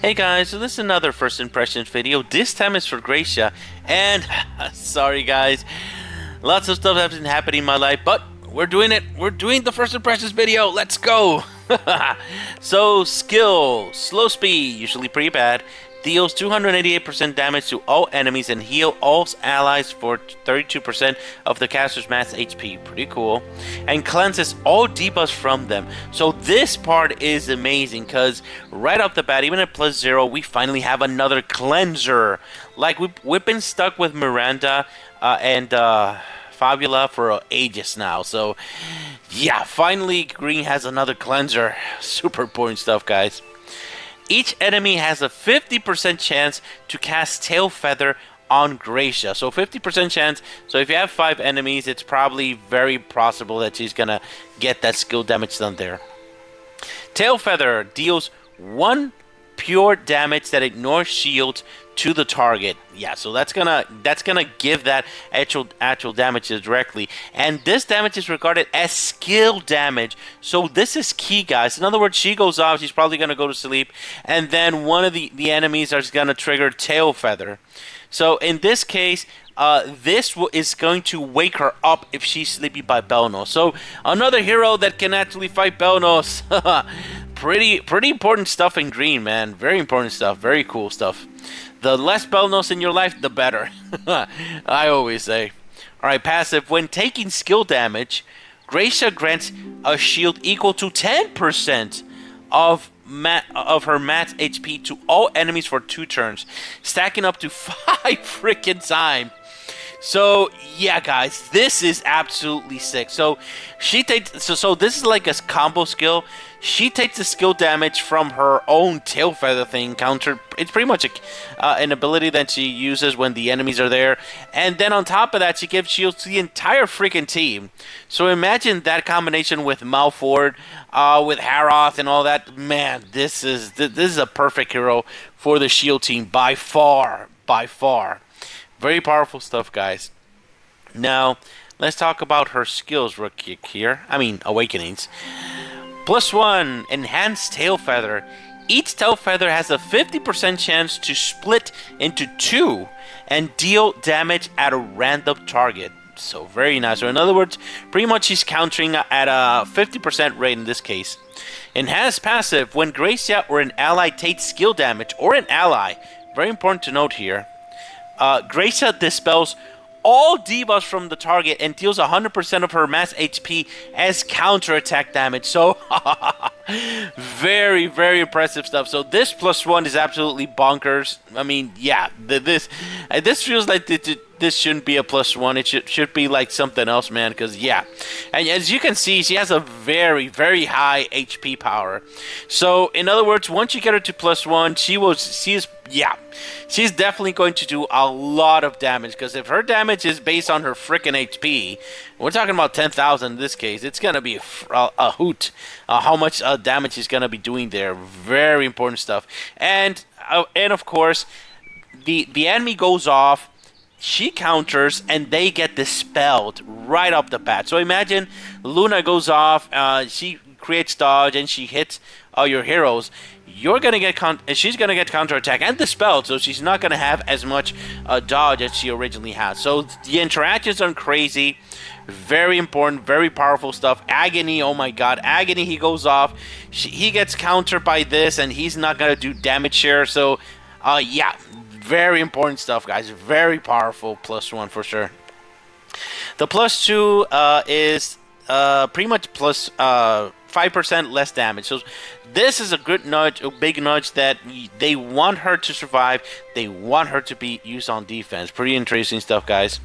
Hey guys, so this is another first impressions video. This time is for Gracia, and sorry guys, lots of stuff has been happening in my life, but we're doing it. We're doing the first impressions video. Let's go. So skill, slow speed, usually pretty bad. Deals 288% damage to all enemies and heal all allies for 32% of the caster's max HP. Pretty cool. And cleanses all debuffs from them. So this part is amazing because right off the bat, even at +0, we finally have another cleanser. Like we've been stuck with Miranda and Fabula for ages now. So yeah, finally Green has another cleanser. Super important stuff, guys. Each enemy has a 50% chance to cast Tail Feather on Gracia. So 50% chance. So if you have 5 enemies, it's probably very possible that she's going to get that skill damage done there. Tail Feather deals 1 pure damage that ignores shields to the target. Yeah, so that's gonna give that actual damage directly, and this damage is regarded as skill damage. So this is key, guys. In other words, she goes off, she's probably gonna go to sleep, and then one of the enemies is gonna trigger Tail Feather. So in this case, this is going to wake her up if she's sleeping by Belnos. So another hero that can actually fight Belnos. Pretty important stuff in Green, man. Very important stuff. Very cool stuff. The less Belnos in your life, the better. I always say. Alright, passive. When taking skill damage, Gracia grants a shield equal to 10% of her max HP to all enemies for 2 turns, stacking up to 5 freaking times. So yeah, guys, this is absolutely sick. So she takes so this is like a combo skill. She takes the skill damage from her own Tail Feather thing counter. It's pretty much an ability that she uses when the enemies are there, and then on top of that, she gives shields to the entire freaking team. So imagine that combination with Malford, with Haroth, and all that. Man, this is a perfect hero for the shield team by far, by far. Very powerful stuff, guys. Now, let's talk about her skills real quick here. I mean, awakenings. +1, Enhanced Tail Feather. Each Tail Feather has a 50% chance to split into 2 and deal damage at a random target. So very nice. So in other words, pretty much she's countering at a 50% rate in this case. Enhanced Passive. When Gracia or an ally takes skill damage, or an ally, very important to note here, Gracia dispels all debuffs from the target and deals 100% of her max HP as counterattack damage. So, very, very impressive stuff. So this +1 is absolutely bonkers. I mean, yeah, this feels like this shouldn't be a +1. It should be like something else, man. Because yeah, and as you can see, she has a very, very high HP power. So in other words, once you get her to +1, she's definitely going to do a lot of damage. Because if her damage is based on her freaking HP, we're talking about 10,000 in this case. It's gonna be a hoot. How much damage she's gonna be doing there? Very important stuff. And of course, the enemy goes off. She counters, and they get dispelled right off the bat. So imagine Luna goes off, she creates dodge, and she hits your heroes. You're gonna get she's gonna get counterattack and dispelled, so she's not gonna have as much dodge as she originally has. So the interactions are crazy, very important, very powerful stuff. Agony, oh my God, Agony. He goes off, he gets countered by this, and he's not gonna do damage share. So yeah. Very important stuff, guys. Very powerful +1 for sure. The +2 is pretty much plus 5% less damage. So this is a good nudge, a big nudge that they want her to survive. They want her to be used on defense. Pretty interesting stuff, guys.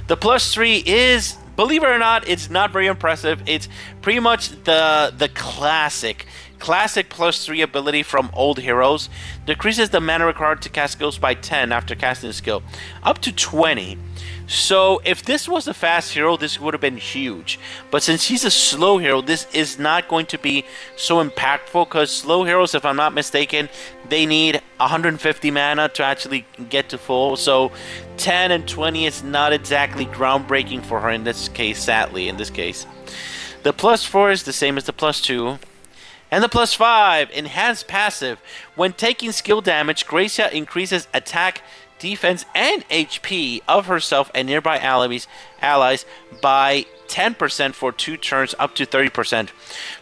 The +3 is, believe it or not, it's not very impressive. It's pretty much the classic +3 ability from old heroes. Decreases the mana required to cast skills by 10 after casting the skill, up to 20. So if this was a fast hero, this would have been huge. But since he's a slow hero, this is not going to be so impactful, because slow heroes, if I'm not mistaken, they need 150 mana to actually get to full. So 10 and 20 is not exactly groundbreaking for her in this case, sadly, in this case. The +4 is the same as the +2. And the +5, enhanced passive. When taking skill damage, Gracia increases attack, defense, and HP of herself and nearby allies by 10% for 2 turns, up to 30%.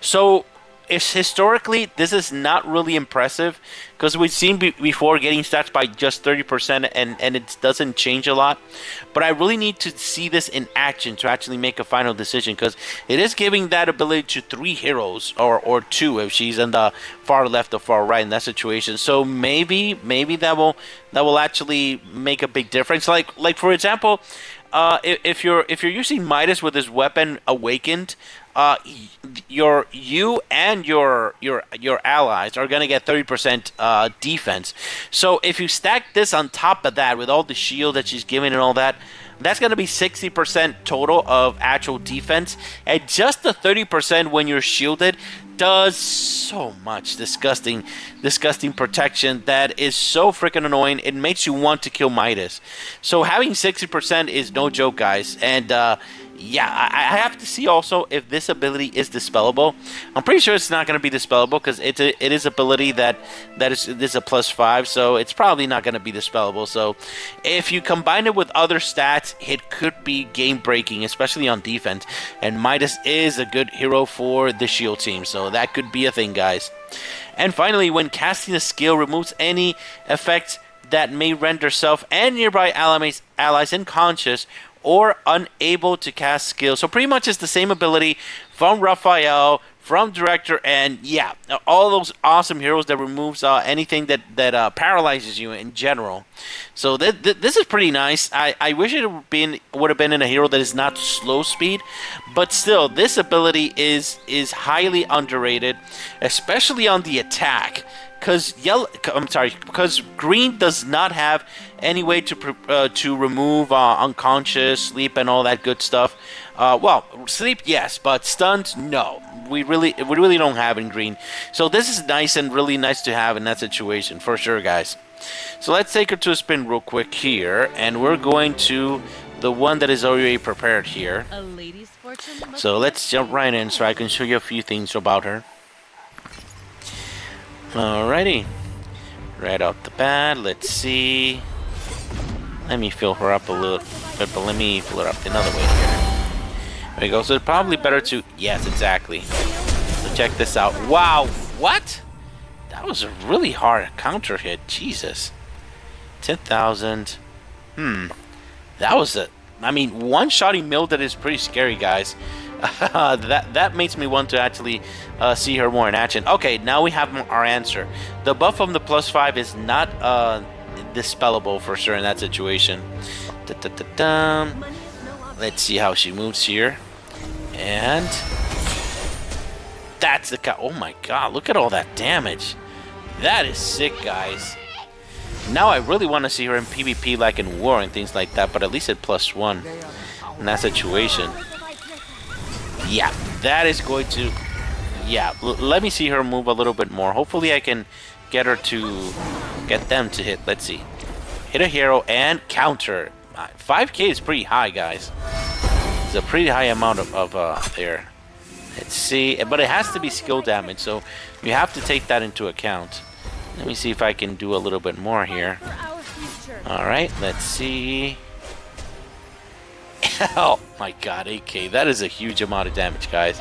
So historically, this is not really impressive because we've seen before getting stats by just 30% and it doesn't change a lot. But I really need to see this in action to actually make a final decision, because it is giving that ability to 3 heroes or 2 if she's in the far left or far right in that situation. So maybe that will actually make a big difference. Like for example, if you're using Midas with his weapon awakened, you and your allies are gonna get 30% defense. So if you stack this on top of that with all the shield that she's giving and all that, that's gonna be 60% total of actual defense, and just the 30% when you're shielded does so much disgusting protection that is so freaking annoying. It makes you want to kill Midas. So having 60% is no joke, guys. And yeah, I have to see also if this ability is dispellable. I'm pretty sure it's not going to be dispellable because it is ability that is a +5, so it's probably not going to be dispellable. So if you combine it with other stats, it could be game breaking, especially on defense. And Midas is a good hero for the shield team, so that could be a thing, guys. And finally, when casting a skill, removes any effect that may render self and nearby allies unconscious or unable to cast skills. So pretty much it's the same ability from Raphael, from Director, and yeah, all those awesome heroes that removes anything that paralyzes you in general. So this is pretty nice. I wish it would have been in a hero that is not slow speed, but still, this ability is highly underrated, especially on the attack. Because green does not have any way to remove unconscious, sleep, and all that good stuff. Well, sleep, yes, but stuns, no. We really don't have in green. So this is nice and really nice to have in that situation, for sure, guys. So let's take her to a spin real quick here, and we're going to the one that is already prepared here. A lady's fortune. So let's jump right in so I can show you a few things about her. Alrighty, right off the bat, let's see. Let me fill her up a little bit, but let me fill her up another way here. There we go. So it's probably better to, yes, exactly. So check this out. Wow, what? That was a really hard counter hit. Jesus. 10,000. That was one-shotty Mildred is pretty scary, guys. That makes me want to actually see her more in action. Okay, now we have our answer. The buff from the +5 is not dispellable for sure in that situation. Let's see how she moves here. And that's the cut. Oh my god, look at all that damage. That is sick, guys. Now I really want to see her in PvP like in War and things like that, but at least at +1 in that situation. Yeah, that is going to... Yeah, let me see her move a little bit more. Hopefully I can get her to... Get them to hit. Let's see. Hit a hero and counter. 5k is pretty high, guys. It's a pretty high amount of there. Let's see. But it has to be skill damage, so you have to take that into account. Let me see if I can do a little bit more here. Alright, let's see... Oh my god, 8k. That is a huge amount of damage, guys.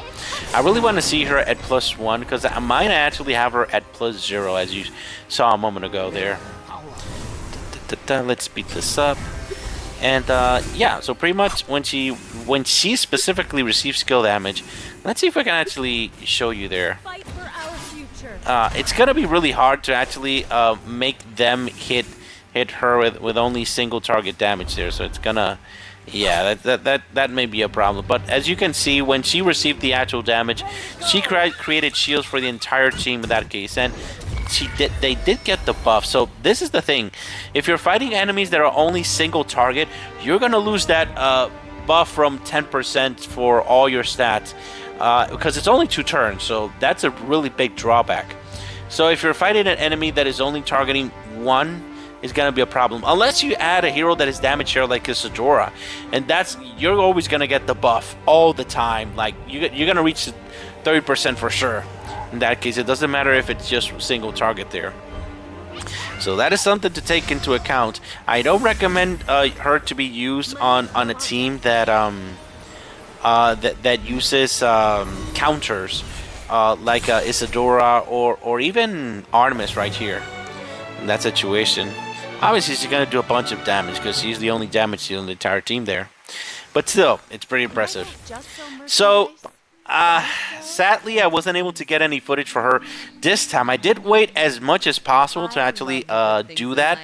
I really want to see her at +1 because I might actually have her at +0 as you saw a moment ago there. Let's speed this up. And yeah, so pretty much when she specifically receives skill damage, let's see if I can actually show you there. It's gonna be really hard to actually make them hit her with only single target damage there, so it's gonna... Yeah, that may be a problem. But as you can see, when she received the actual damage, she created shields for the entire team in that case, and they did get the buff. So this is the thing: if you're fighting enemies that are only single target, you're gonna lose that buff from 10% for all your stats because it's only 2 turns. So that's a really big drawback. So if you're fighting an enemy that is only targeting 1, is going to be a problem unless you add a hero that is damage share like Isadora, and you're always going to get the buff all the time. Like you're going to reach 30% for sure. In that case, it doesn't matter if it's just single target there. So that is something to take into account. I don't recommend her to be used on a team that that uses counters like Isadora or even Artemis right here. In that situation, obviously she's gonna do a bunch of damage because she's the only damage dealer in the entire team there. But still, it's pretty impressive. So, sadly, I wasn't able to get any footage for her this time. I did wait as much as possible to actually do that.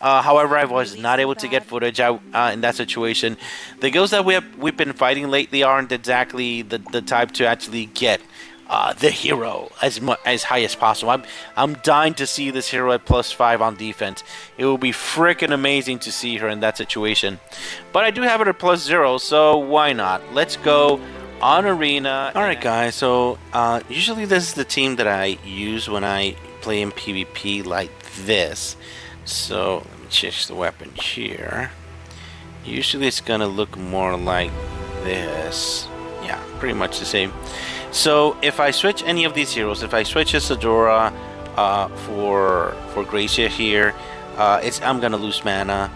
However, I was not able to get footage in that situation. The guilds that we've been fighting lately aren't exactly the type to actually get the hero as high as possible. I'm dying to see this hero at +5 on defense. It will be freaking amazing to see her in that situation. But I do have her at +0, so why not? Let's go on arena. Alright guys, so usually this is the team that I use when I play in PvP like this. So let me change the weapon here. Usually it's gonna look more like this. Yeah, pretty much the same. So if I switch any of these heroes, if I switch Isadora for Gracia here, I'm gonna lose mana.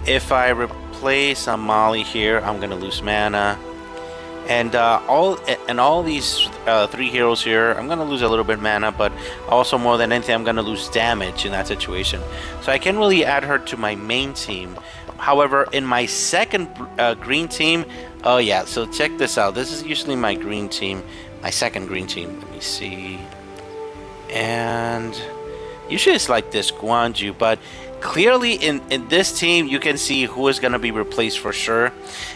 If I replace Molly here, I'm gonna lose mana. And all these 3 heroes here, I'm gonna lose a little bit mana, but also more than anything, I'm gonna lose damage in that situation. So I can't really add her to my main team. However, in my second green team, oh yeah, so check this out. This is usually my green team, my second green team. Let me see. And usually it's like this, Guanju, but clearly in this team, you can see who is going to be replaced for sure,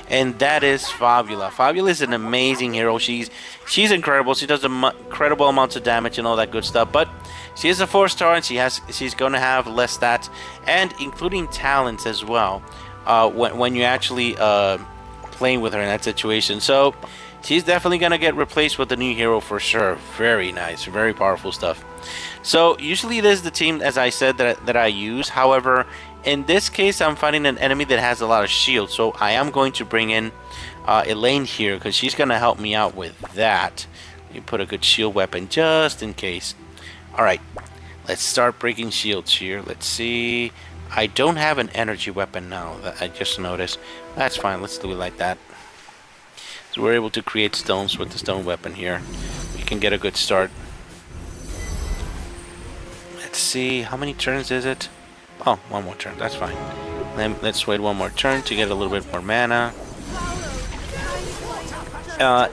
and that is Fabula. Fabula is an amazing hero. She's incredible. She does incredible amounts of damage and all that good stuff, but she is a 4-star and she's going to have less stats, and including talents as well when you're actually playing with her in that situation. So she's definitely going to get replaced with the new hero for sure. Very nice, very powerful stuff. So usually this is the team, as I said, that I use. However, in this case, I'm fighting an enemy that has a lot of shields, so I am going to bring in Elaine here because she's going to help me out with that. You put a good shield weapon just in case. Alright, let's start breaking shields here. Let's see. I don't have an energy weapon now, that I just noticed. That's fine, let's do it like that. So we're able to create stones with the stone weapon here. We can get a good start. Let's see, how many turns is it? Oh, one more turn, that's fine. Then let's wait one more turn to get a little bit more mana.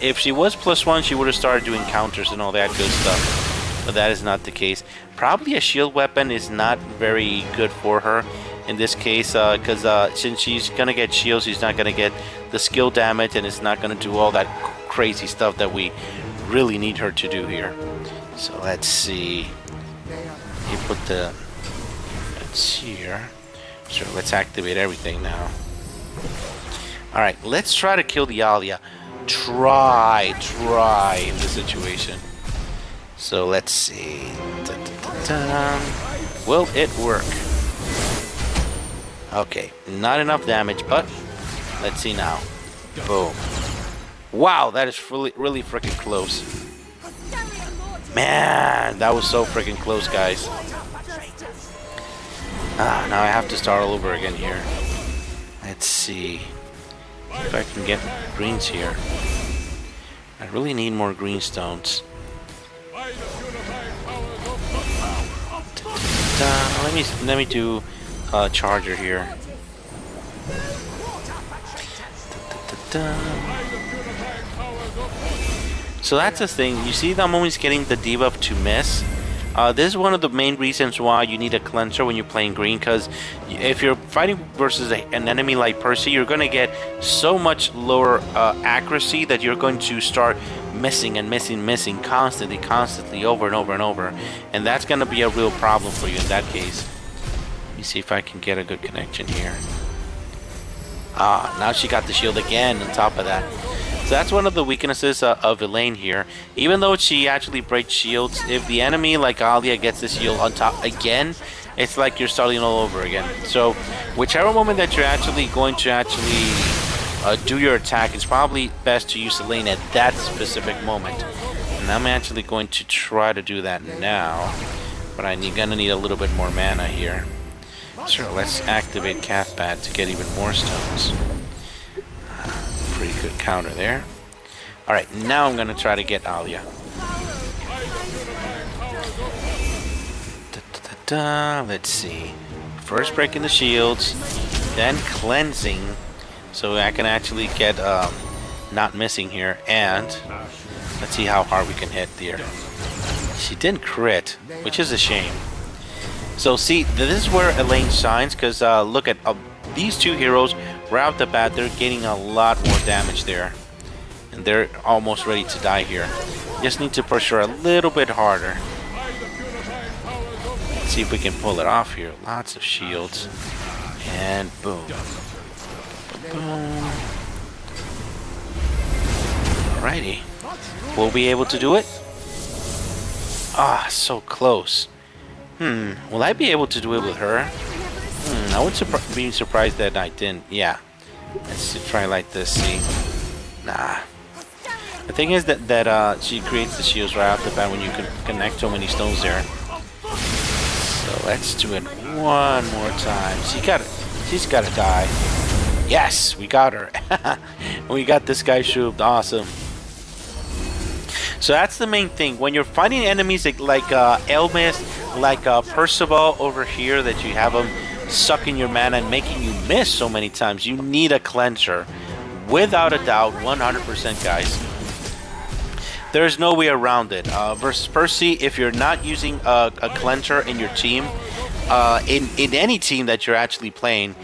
If she was +1, she would have started doing counters and all that good stuff. But that is not the case. Probably a shield weapon is not very good for her in this case, because since she's gonna get shields, she's not gonna get the skill damage, and it's not gonna do all that crazy stuff that we really need her to do here. So let's see. You put the that's here. So let's activate everything now. All right, let's try to kill the Alia. Try in this situation. So let's see. Will it work? Okay, not enough damage, but let's see now. Boom. Wow, that is really freaking close. Man, that was so freaking close, guys. Now I have to start all over again here. Let's see if I can get greens here. I really need more green stones. Let me do a charger here. So that's the thing. You see, I'm always getting the debuff to miss. This is one of the main reasons why you need a cleanser when you're playing green, because if you're fighting versus an enemy like Percy, you're going to get so much lower accuracy that you're going to start missing constantly over and over, and that's going to be a real problem for you in that case. Let me see if I can get a good connection here. Now she got the shield again on top of that. So that's one of the weaknesses of Elaine here. Even though she actually breaks shields, if the enemy like Alia gets the shield on top again, it's like you're starting all over again. So whichever moment that you're actually going to do your attack, it's probably best to use Elaine at that specific moment. And I'm actually going to try to do that now. But I'm gonna need a little bit more mana here. So let's activate Cathbat to get even more stones. Pretty good counter there. Alright, now I'm gonna try to get Antia. Let's see. First breaking the shields, then cleansing, so I can actually get not missing here, and let's see how hard we can hit there. She didn't crit, which is a shame. So see, this is where Elaine shines, because look at these two heroes right off the bat, they're getting a lot more damage there. And they're almost ready to die here. Just need to push her a little bit harder. Let's see if we can pull it off here. Lots of shields. And boom. Boom. Alrighty. We'll be able to do it? Ah, so close. Will I be able to do it with her? I would be surprised that I didn't. Yeah. Let's try like this, see. Nah. The thing is that she creates the shields right off the bat when you can connect so many stones there. So let's do it one more time. She's gotta die. Yes, we got her. We got this guy shooped. Awesome. So that's the main thing. When you're fighting enemies like Elmis, like Percival over here, that you have them sucking your mana and making you miss so many times, you need a cleanser. Without a doubt, 100%, guys. There's no way around it. Versus Percy, if you're not using a cleanser in your team, in any team that you're actually playing,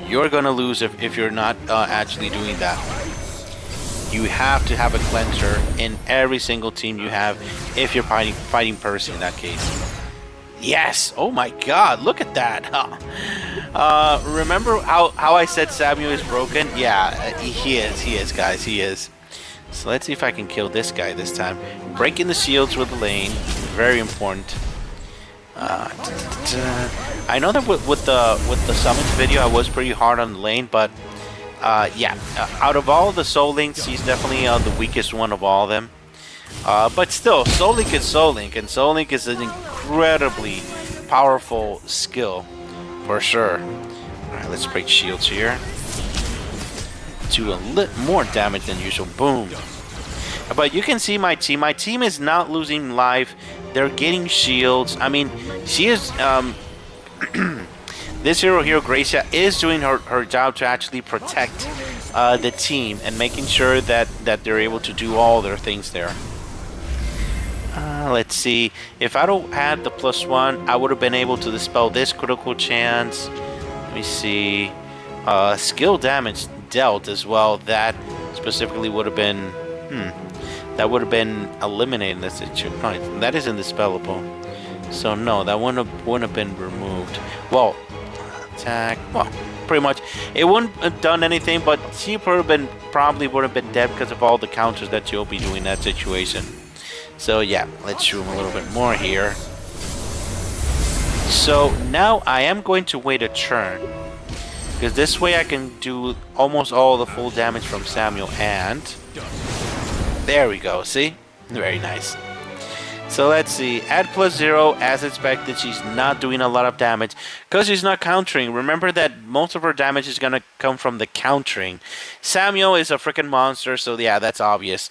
you're going to lose if you're not actually doing that. You have to have a cleanser in every single team you have if you're fighting Percy in that case. Yes! Oh my god, look at that! Remember how I said Samuel is broken? Yeah, he is, guys, he is. So let's see if I can kill this guy this time. Breaking the shields with the lane, very important. I know that with the summons video, I was pretty hard on the lane, but yeah, out of all the Soul Links, he's definitely the weakest one of all of them. But still, Soul Link is Soul Link, and Soul Link is an incredibly powerful skill, for sure. Alright, let's break shields here. Do a little more damage than usual. Boom. But you can see my team. My team is not losing life. They're getting shields. I mean, she is... this hero here, Gracia, is doing her job to actually protect the team and making sure that they're able to do all their things there. Let's see. If I don't have the +1, I would have been able to dispel this critical chance. Let me see. Skill damage dealt as well. That specifically would have been... that would have been eliminated in this situation. That is indispellable. So no, that wouldn't have been removed. Well, attack. Well, pretty much. It wouldn't have done anything, but she probably would have been dead because of all the counters that you'll be doing in that situation. So yeah, let's shoot him a little bit more here. So now I am going to wait a turn, because this way I can do almost all the full damage from Samuel, and there we go, see? Very nice. So let's see, at +0, as expected, she's not doing a lot of damage because she's not countering. Remember that most of her damage is going to come from the countering. Samuel is a freaking monster, so yeah, that's obvious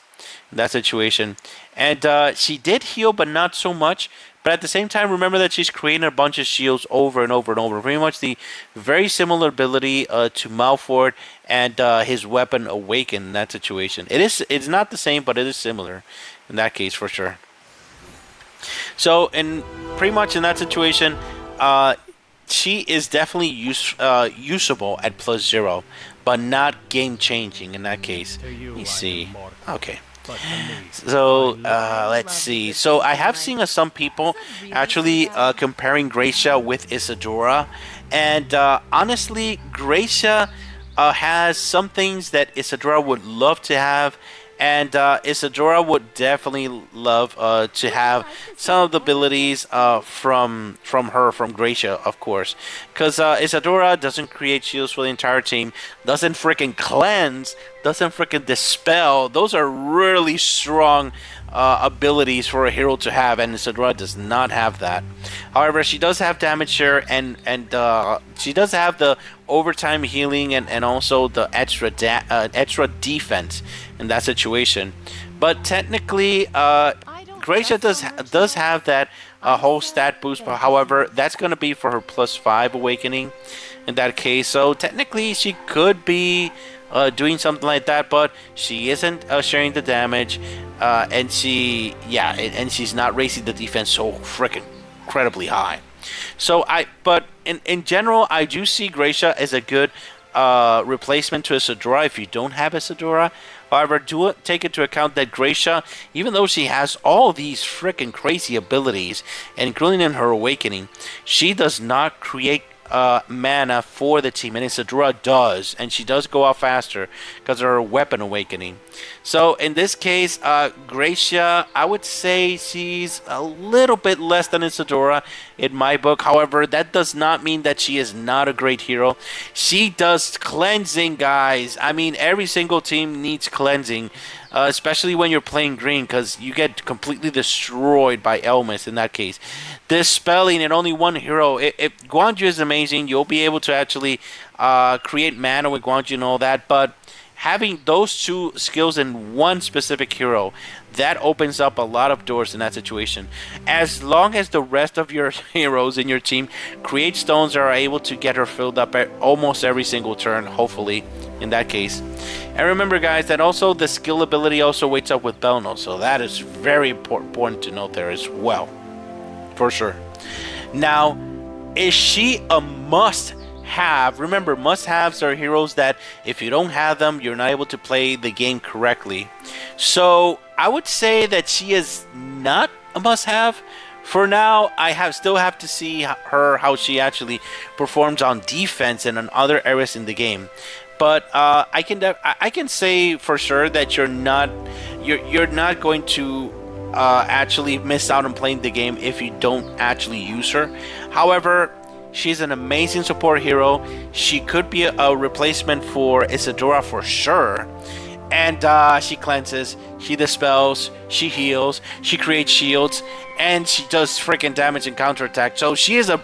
in that situation. And she did heal, but not so much. But at the same time, remember that she's creating a bunch of shields over and over and over. Pretty much the very similar ability to Malford and his weapon Awaken in that situation. It's not the same, but it is similar in that case for sure. So, pretty much in that situation, she is definitely usable at +0, but not game-changing in that case. Let me see. Okay. So, let's see. So, I have seen some people actually comparing Gracia with Isadora. And honestly, Gracia has some things that Isadora would love to have. And Isadora would definitely love to have some of the abilities from Gracia, of course. Because Isadora doesn't create shields for the entire team, doesn't freaking cleanse, doesn't freaking dispel. Those are really strong abilities for a hero to have, and Isadora does not have that. However, she does have damage share, and she does have the overtime healing and also the extra defense in that situation. But technically, Gracia does have that whole stat boost. But however, that's going to be for her +5 awakening in that case. So technically, she could be doing something like that, but she isn't sharing the damage, and she's not raising the defense so freaking incredibly high. So but in general, I do see Gracia as a good replacement to Isadora if you don't have Isadora. However, do take into account that Gracia, even though she has all these freaking crazy abilities, including in her awakening, she does not create mana for the team, and Isadora does, and she does go out faster because of her weapon awakening. So in this case, Gracia, I would say she's a little bit less than Isadora in my book. However, that does not mean that she is not a great hero. She does cleansing, guys. I mean, every single team needs cleansing, especially when you're playing green, because you get completely destroyed by Elmas in that case. Dispelling in only one hero. If Guanju is amazing, you'll be able to actually create mana with Guanju and all that, but having those two skills in one specific hero, that opens up a lot of doors in that situation. As long as the rest of your heroes in your team create stones that are able to get her filled up at almost every single turn, hopefully, in that case. And remember, guys, that also the skill ability also waits up with Belno, so that is very important to note there as well, for sure. Now, is she a must-have? Remember, must-haves are heroes that if you don't have them, you're not able to play the game correctly. So I would say that she is not a must-have. For now, still have to see how she actually performs on defense and on other areas in the game. But I can say for sure that you're not going to actually miss out on playing the game if you don't actually use her. However, she's an amazing support hero. She could be a replacement for Isadora for sure. And she cleanses, she dispels, she heals, she creates shields, and she does freaking damage and counterattack. So she is a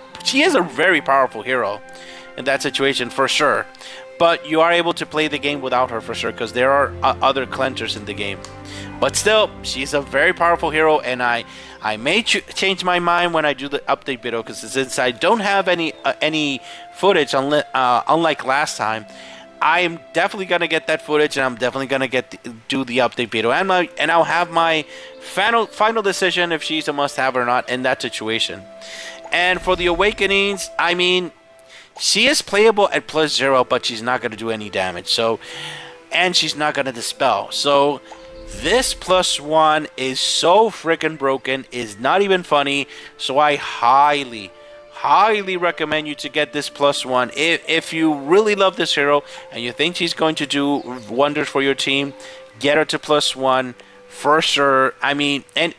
very powerful hero in that situation for sure. But you are able to play the game without her for sure, because there are other cleansers in the game. But still, she's a very powerful hero, and I may change my mind when I do the update video, because since I don't have any footage, unlike last time, I am definitely gonna get that footage, and I'm definitely gonna do the update video, and I'll have my final decision if she's a must-have or not in that situation. And for the awakenings, I mean, she is playable at +0, but she's not gonna do any damage. So, and she's not gonna dispel. So this +1 is so freaking broken, is not even funny. So I highly recommend you to get this +1 if you really love this hero and you think she's going to do wonders for your team. Get her to +1 for sure. I mean, and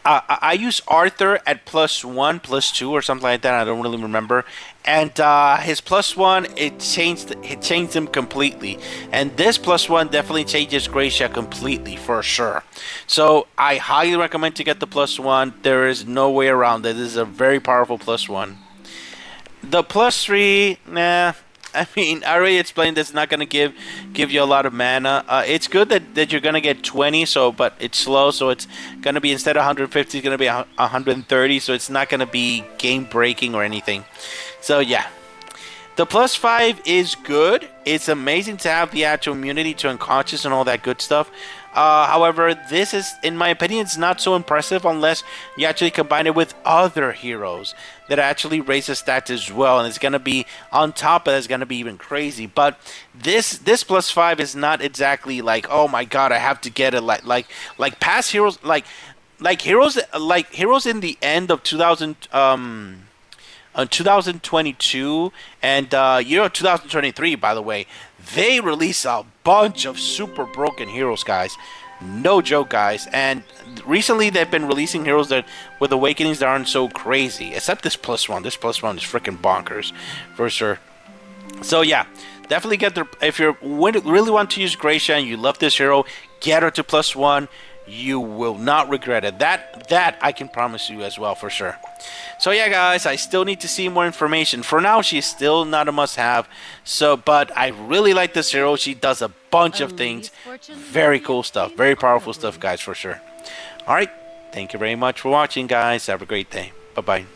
I use Arthur at +1, +2, or something like that. I don't really remember. And his +1, it changed him completely. And this +1 definitely changes Gracia completely for sure. So I highly recommend to get the +1. There is no way around it. This is a very powerful +1. The +3, nah. I mean, I already explained that's not going to give you a lot of mana. It's good that you're going to get 20, but it's slow, so it's going to be, instead of 150, it's going to be 130, so it's not going to be game-breaking or anything. So, yeah. The +5 is good. It's amazing to have the actual immunity to unconscious and all that good stuff. However, this is, in my opinion, it's not so impressive unless you actually combine it with other heroes that actually raise the stats as well, and it's going to be, on top of it, it's going to be even crazy. But this +5 is not exactly like, oh my god, I have to get it like past heroes, like heroes in the end of 2022 and 2023, by the way. They release a bunch of super broken heroes, guys. No joke, guys. And recently they've been releasing heroes that with awakenings that aren't so crazy. Except this +1. This +1 is freaking bonkers for sure. So yeah, definitely get if you really want to use Gracia and you love this hero, Get her to +1. You will not regret it. That I can promise you as well for sure. So yeah, guys, I still need to see more information. For now, she's still not a must-have. So, but I really like this hero. She does a bunch of things. Very cool stuff. Very powerful stuff, guys, for sure. All right. Thank you very much for watching, guys. Have a great day. Bye-bye.